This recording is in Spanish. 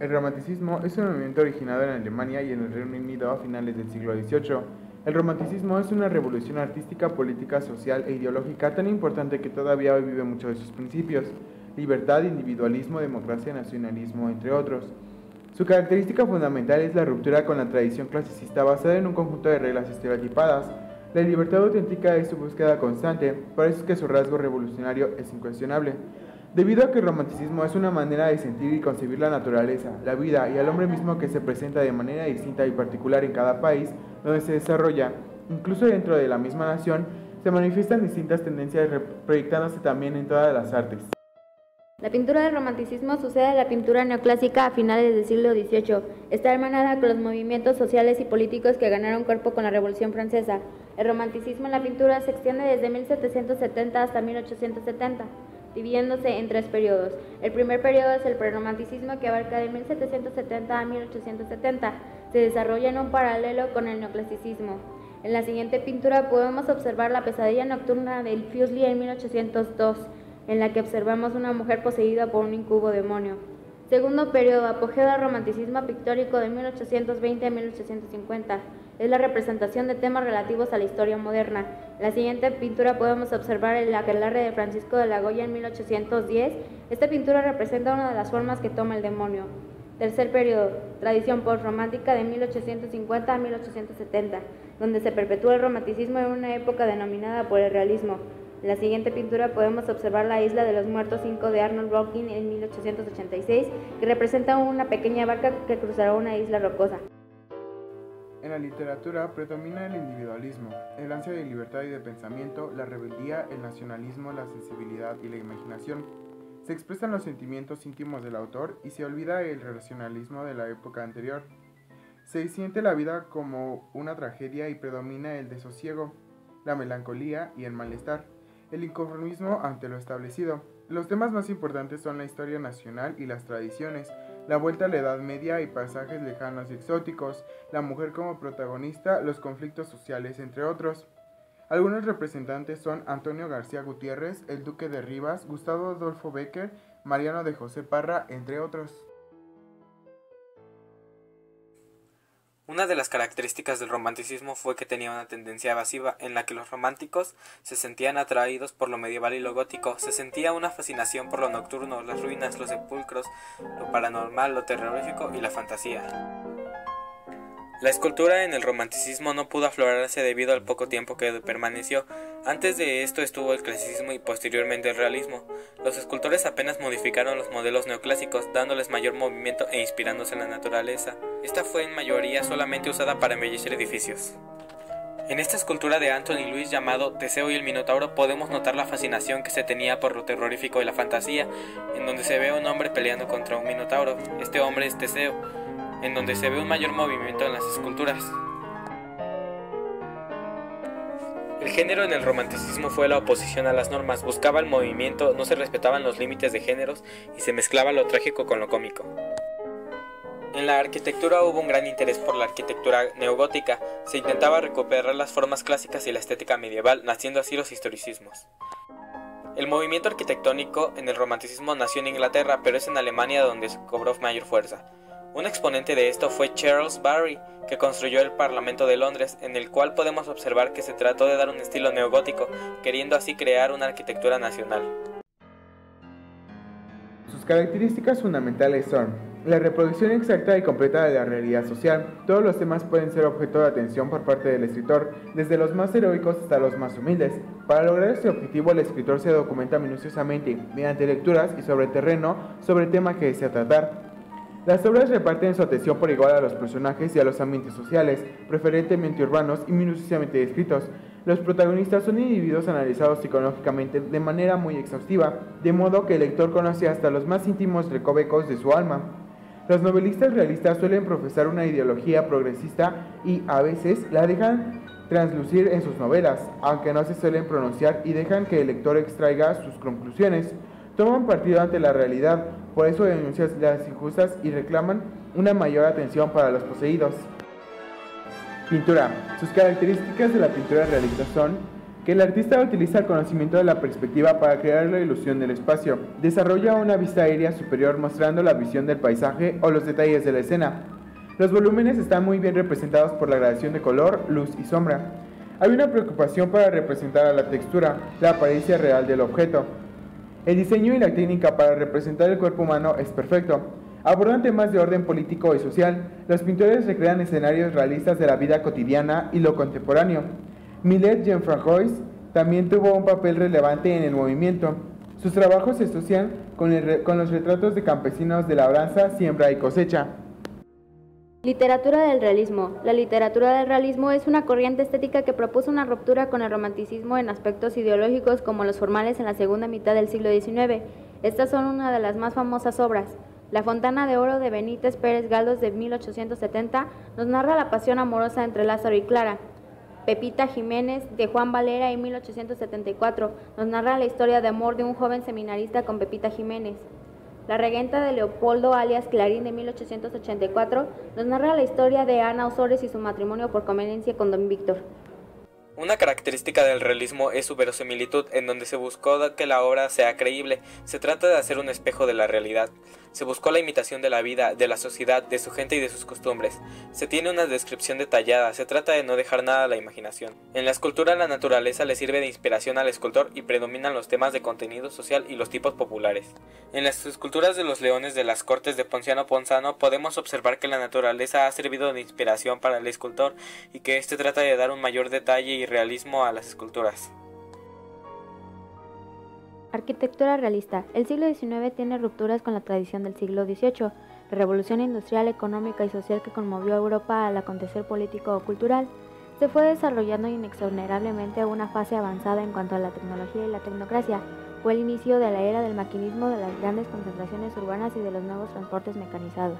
El romanticismo es un movimiento originado en Alemania y en el Reino Unido a finales del siglo XVIII. El romanticismo es una revolución artística, política, social e ideológica tan importante que todavía hoy vive muchos de sus principios: libertad, individualismo, democracia, nacionalismo, entre otros. Su característica fundamental es la ruptura con la tradición clasicista basada en un conjunto de reglas estereotipadas. La libertad auténtica es su búsqueda constante, por eso es que su rasgo revolucionario es incuestionable. Debido a que el romanticismo es una manera de sentir y concebir la naturaleza, la vida y al hombre mismo que se presenta de manera distinta y particular en cada país donde se desarrolla, incluso dentro de la misma nación, se manifiestan distintas tendencias proyectándose también en todas las artes. La pintura del romanticismo sucede a la pintura neoclásica a finales del siglo XVIII. Está hermanada con los movimientos sociales y políticos que ganaron cuerpo con la Revolución Francesa. El romanticismo en la pintura se extiende desde 1770 hasta 1870, dividiéndose en tres periodos. El primer periodo es el prerromanticismo, que abarca de 1770 a 1870. Se desarrolla en un paralelo con el neoclasicismo. En la siguiente pintura podemos observar la pesadilla nocturna del Fuseli en 1802, en la que observamos una mujer poseída por un incubo demonio. Segundo periodo, apogeo del romanticismo pictórico de 1820 a 1850. Es la representación de temas relativos a la historia moderna. En la siguiente pintura podemos observar el aquelarre de Francisco de la Goya en 1810. Esta pintura representa una de las formas que toma el demonio. Tercer periodo, tradición postromántica de 1850 a 1870, donde se perpetúa el romanticismo en una época denominada por el realismo. En la siguiente pintura podemos observar la Isla de los Muertos 5 de Arnold Röntgen en 1886, que representa una pequeña barca que cruzará una isla rocosa. En la literatura predomina el individualismo, el ansia de libertad y de pensamiento, la rebeldía, el nacionalismo, la sensibilidad y la imaginación. Se expresan los sentimientos íntimos del autor y se olvida el racionalismo de la época anterior. Se siente la vida como una tragedia y predomina el desosiego, la melancolía y el malestar, el inconformismo ante lo establecido. Los temas más importantes son la historia nacional y las tradiciones, la vuelta a la Edad Media y paisajes lejanos y exóticos, la mujer como protagonista, los conflictos sociales, entre otros. Algunos representantes son Antonio García Gutiérrez, el Duque de Rivas, Gustavo Adolfo Bécquer, Mariano de José Parra, entre otros. Una de las características del romanticismo fue que tenía una tendencia evasiva, en la que los románticos se sentían atraídos por lo medieval y lo gótico, se sentía una fascinación por lo nocturno, las ruinas, los sepulcros, lo paranormal, lo terrorífico y la fantasía. La escultura en el romanticismo no pudo aflorarse debido al poco tiempo que permaneció. Antes de esto estuvo el clasicismo y posteriormente el realismo. Los escultores apenas modificaron los modelos neoclásicos, dándoles mayor movimiento e inspirándose en la naturaleza. Esta fue en mayoría solamente usada para embellecer edificios. En esta escultura de Anthony Louis llamado Teseo y el Minotauro podemos notar la fascinación que se tenía por lo terrorífico y la fantasía, en donde se ve a un hombre peleando contra un minotauro. Este hombre es Teseo, en donde se ve un mayor movimiento en las esculturas. El género en el romanticismo fue la oposición a las normas, buscaba el movimiento, no se respetaban los límites de géneros y se mezclaba lo trágico con lo cómico. En la arquitectura hubo un gran interés por la arquitectura neogótica, se intentaba recuperar las formas clásicas y la estética medieval, naciendo así los historicismos. El movimiento arquitectónico en el romanticismo nació en Inglaterra, pero es en Alemania donde se cobró mayor fuerza. Un exponente de esto fue Charles Barry, que construyó el Parlamento de Londres, en el cual podemos observar que se trató de dar un estilo neogótico, queriendo así crear una arquitectura nacional. Sus características fundamentales son la reproducción exacta y completa de la realidad social. Todos los temas pueden ser objeto de atención por parte del escritor, desde los más heroicos hasta los más humildes. Para lograr este objetivo, el escritor se documenta minuciosamente, mediante lecturas y sobre terreno, sobre el tema que desea tratar. Las obras reparten su atención por igual a los personajes y a los ambientes sociales, preferentemente urbanos y minuciosamente descritos. Los protagonistas son individuos analizados psicológicamente de manera muy exhaustiva, de modo que el lector conoce hasta los más íntimos recovecos de su alma. Los novelistas realistas suelen profesar una ideología progresista y, a veces, la dejan translucir en sus novelas, aunque no se suelen pronunciar y dejan que el lector extraiga sus conclusiones. Toman partido ante la realidad, por eso denuncian las injustas y reclaman una mayor atención para los poseídos. Pintura. Sus características de la pintura realista son que el artista utiliza el conocimiento de la perspectiva para crear la ilusión del espacio. Desarrolla una vista aérea superior mostrando la visión del paisaje o los detalles de la escena. Los volúmenes están muy bien representados por la gradación de color, luz y sombra. Hay una preocupación para representar a la textura, la apariencia real del objeto. El diseño y la técnica para representar el cuerpo humano es perfecto. Abordan temas de orden político y social. Los pintores recrean escenarios realistas de la vida cotidiana y lo contemporáneo. Millet Jean-Francois también tuvo un papel relevante en el movimiento. Sus trabajos se asocian con los retratos de campesinos de labranza, siembra y cosecha. Literatura del realismo. La literatura del realismo es una corriente estética que propuso una ruptura con el romanticismo en aspectos ideológicos como los formales en la segunda mitad del siglo XIX. Estas son una de las más famosas obras. La Fontana de Oro de Benítez Pérez Galdós de 1870 nos narra la pasión amorosa entre Lázaro y Clara. Pepita Jiménez de Juan Valera en 1874 nos narra la historia de amor de un joven seminarista con Pepita Jiménez. La Regenta de Leopoldo alias Clarín de 1884 nos narra la historia de Ana Osores y su matrimonio por conveniencia con don Víctor. Una característica del realismo es su verosimilitud, en donde se buscó que la obra sea creíble. Se trata de hacer un espejo de la realidad. Se buscó la imitación de la vida, de la sociedad, de su gente y de sus costumbres. Se tiene una descripción detallada, se trata de no dejar nada a la imaginación. En la escultura la naturaleza le sirve de inspiración al escultor y predominan los temas de contenido social y los tipos populares. En las esculturas de los leones de las cortes de Ponciano Ponzano podemos observar que la naturaleza ha servido de inspiración para el escultor y que éste trata de dar un mayor detalle y realismo a las esculturas. Arquitectura realista. El siglo XIX tiene rupturas con la tradición del siglo XVIII. La revolución industrial, económica y social que conmovió a Europa al acontecer político o cultural se fue desarrollando inexorablemente a una fase avanzada en cuanto a la tecnología y la tecnocracia. Fue el inicio de la era del maquinismo, de las grandes concentraciones urbanas y de los nuevos transportes mecanizados.